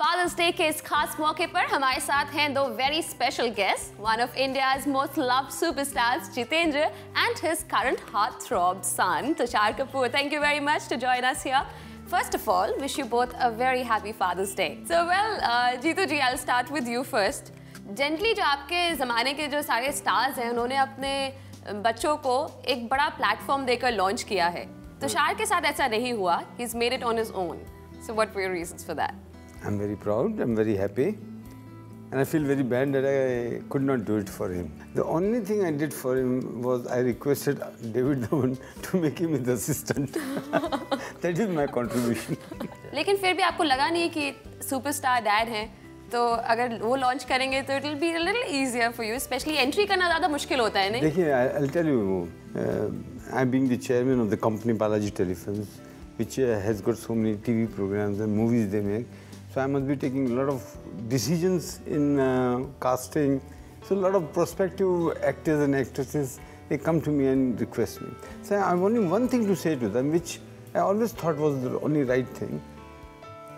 Fathers day के इस खास मौके पर हमारे साथ हैं दो very special guest, one of India's most loved superstars Jeetendra and his current heart throb son Tushar Kapoor. Thank you very much to join us here. First of all, wish you both a very happy Father's Day. So well, Jitu ji, I'll start with you first. Generally जो आपके ज़माने के जो सारे stars हैं उन्होंने अपने बच्चों को एक बड़ा प्लेटफॉर्म देकर लॉन्च किया है. तुषार के साथ ऐसा नहीं हुआ. He's made it on his own. So what were your reasons for that? I'm very proud, I'm very happy, and I feel very bad that I could not do it for him. The only thing I did for him was I requested David Dhawan to make him his assistant. That is my contribution. लेकिन फिर भी आपको लगा नहीं कि superstar dad हैं, तो अगर वो लॉन्च करेंगे तो it will be a little easier for you, especially entry करना ज़्यादा मुश्किल होता है नहीं? देखिए, I'll tell you, I'm being the chairman of the company Balaji Telefilms, which has got so many TV programs and movies they make. So I must be taking a lot of decisions in casting. So a lot of prospective actors and actresses, they come to me and request me. So I have only one thing to say to them, which I always thought was the only right thing.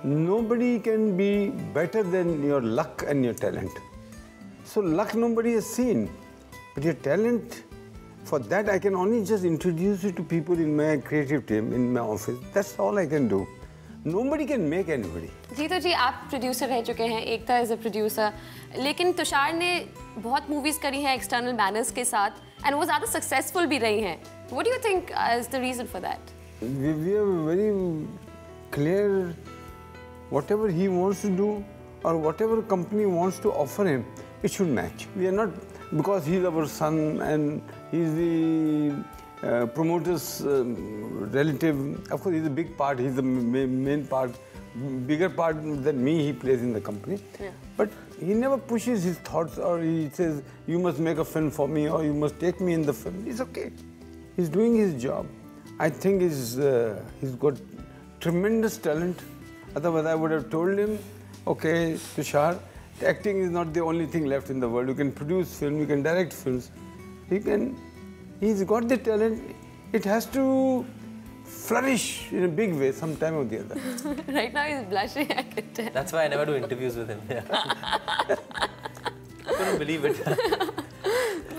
Nobody can be better than your luck and your talent. So luck nobody has seen, but your talent, for that I can only just introduce you to people in my creative team, in my office. That's all I can do. Nobody can make anybody. Jitu जी, आप producer रह चुके हैं, एकता as a producer, लेकिन तुषार ने बहुत movies करी हैं external banners के साथ एंड वो ज़्यादा सक्सेसफुल भी रही हैं. What do you think is the reason for that? We are very clear. Whatever he wants to do or whatever company wants to offer him, it should match. We are not, because he's our son and he's the promoter's relative. Of course, he's a big part. He's the main part, bigger part than me. He plays in the company, but he never pushes his thoughts or he says, "You must make a film for me" or "You must take me in the film." It's okay. He's doing his job. I think he's got tremendous talent. Otherwise, I would have told him, "Okay, Tushar, acting is not the only thing left in the world. You can produce film, you can direct films. He's got the talent. It has to flourish in a big way sometime or the other." Right now he's blushing. I can tell. That's why I never do interviews with him. I couldn't believe it.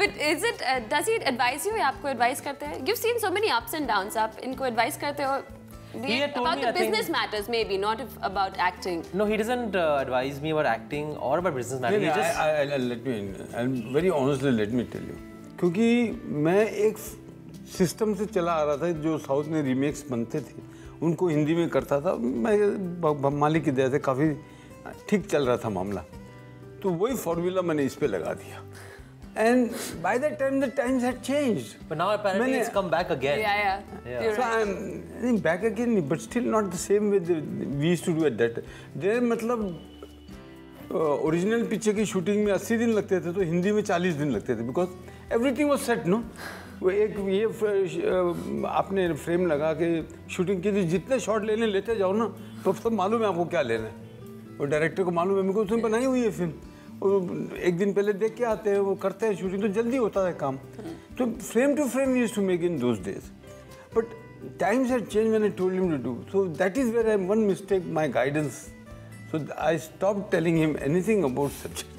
But is it? Does he advise you? या आपको advise करते हैं? You've seen so many ups and downs. आप इनको advise करते हो? He had told about me, the I think, business matters, maybe not about acting. No, he doesn't advise me about acting or about business matters. He just. I'll very honestly let me tell you. क्योंकि मैं एक system से चला आ रहा था जो south में remakes बनते थे उनको हिंदी में करता था. मैं मालिक की दया से काफ़ी ठीक चल रहा था मामला, तो वही फॉर्मूला मैंने इस पे लगा दिया. And by that time the times had changed. But now apparently it's come back again. Yeah. So I'm back again, but still not the same way we used to do at that. There मतलब original picture की shooting में 80 दिन लगते थे, तो हिंदी में 40 दिन लगते थे, because everything was set. No, वो एक ये आपने फ्रेम लगा के शूटिंग की थी, जितने शॉट लेते जाओ ना, तो सब मालूम है आपको क्या लेना है. और डायरेक्टर को मालूम है, मेरे को उसने बनाई हुई है फिल्म, और एक दिन पहले देख के आते हैं, वो करते हैं शूटिंग, तो जल्दी होता है काम. तो frame to frame used to make in those days, but times had change when I told him to do. So that is where I won mistake my guidance. So I stopped telling him anything about subject.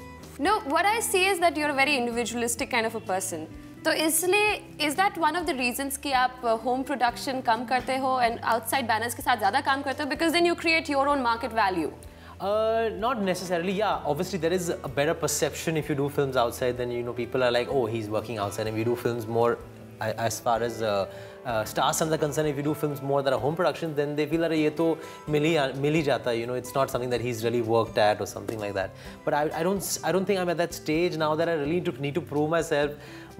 No, what I see is that you're a very individualistic kind of a person. तो इसलिए is that one of the reasons कि आप home production कम करते हो and outside banners के साथ ज़्यादा काम करते हो, because then you create your own market value? Not necessarily. Yeah, obviously there is a better perception if you do films outside. Then people are like, oh, he's working outside, and we do films more. As far as stars are concerned, if you do films more that are home productions, then they feel that ये तो मिल ही जाता है. It's not something that he's really worked at or something like that. But I don't think I'm at that stage now that I really need to prove myself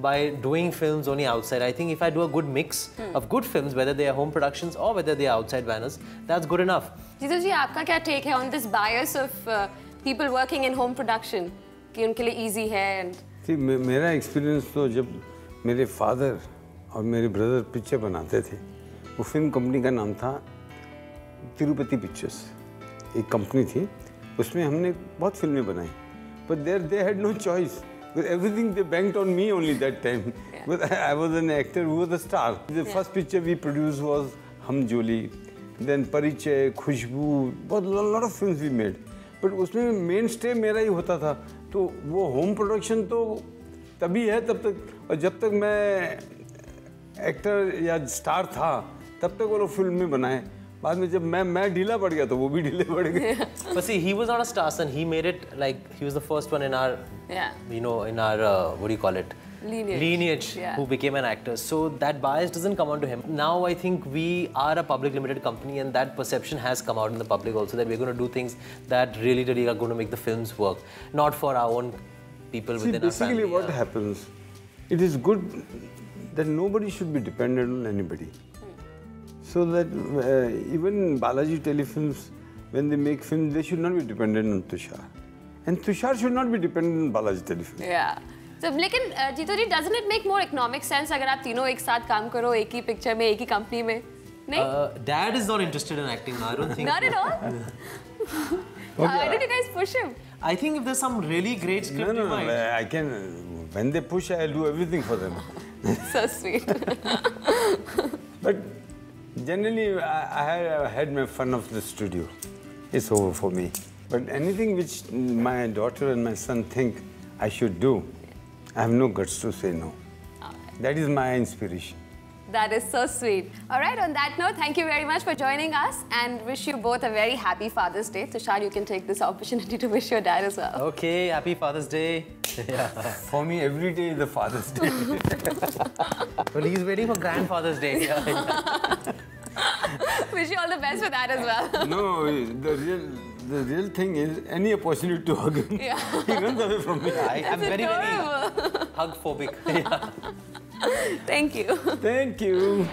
by doing films only outside. I think if I do a good mix of good films, whether they are home productions or whether they are outside banners, that's good enough. Jitu जी, आपका क्या take है on this bias of people working in home production कि उनके लिए easy है? See, मेरा experience तो जब मेरे फादर और मेरे ब्रदर पिक्चर बनाते थे, वो फिल्म कंपनी का नाम था तिरुपति पिक्चर्स. एक कंपनी थी, उसमें हमने बहुत फिल्में बनाई, but they had no choice. With everything they banked on me only that time. But I was an actor who was a star. The first picture we produced was Hum Joli, then Parichai, Khushbu, a lot of films we made. But उसमें main stay मेरा ही होता था। तो वो home production तो तभी है तब तक, और जब तक मैं एक्टर या स्टार था तब तक वो लोग फिल्म में बनाए। बाद में जब मैं ढीला पड़ गया तो वो भी ढीले पड़ गए। But see, he was not a star son. He made it like he was the first one in our, you know, in our what do you call it? Lineage who became an actor. So that bias doesn't come onto him. Now I think we are a public limited company, and that perception has come out in the public also, that we're going to do things that really are going to make the films work, not for our own people within our family. Basically what happens, it is good that nobody should be dependent on anybody. So that even Balaji Telefilms, when they make films, they should not be dependent on Tushar. And Tushar should not be dependent on Balaji Telefilms. Yeah. So, लेकिन जीतू जी, doesn't it make more economic sense अगर आप तीनों एक साथ काम करो एक ही picture में, एक ही कंपनी में? नहीं? Dad is not interested in acting now. I don't think. Not at all. Why did you guys push him? I think if there's some really great script, No, I can. When they push, I'll do everything for them. So sweet. But generally, I have had my fun of the studio. It's over for me. But anything which my daughter and my son think I should do, I have no guts to say no. That is my inspiration. That is so sweet. All right, on that note, thank you very much for joining us and wish you both a very happy Father's Day. Tushar, you can take this opportunity to wish your dad as well. Okay, happy Father's Day. Yeah. For me, every day is the Father's Day. Well, he's waiting for Grandfather's Day. Wish you all the best for that as well. No, the real thing is any opportunity to hug him, he runs away from me. I'm very hug phobic. Thank you. Thank you.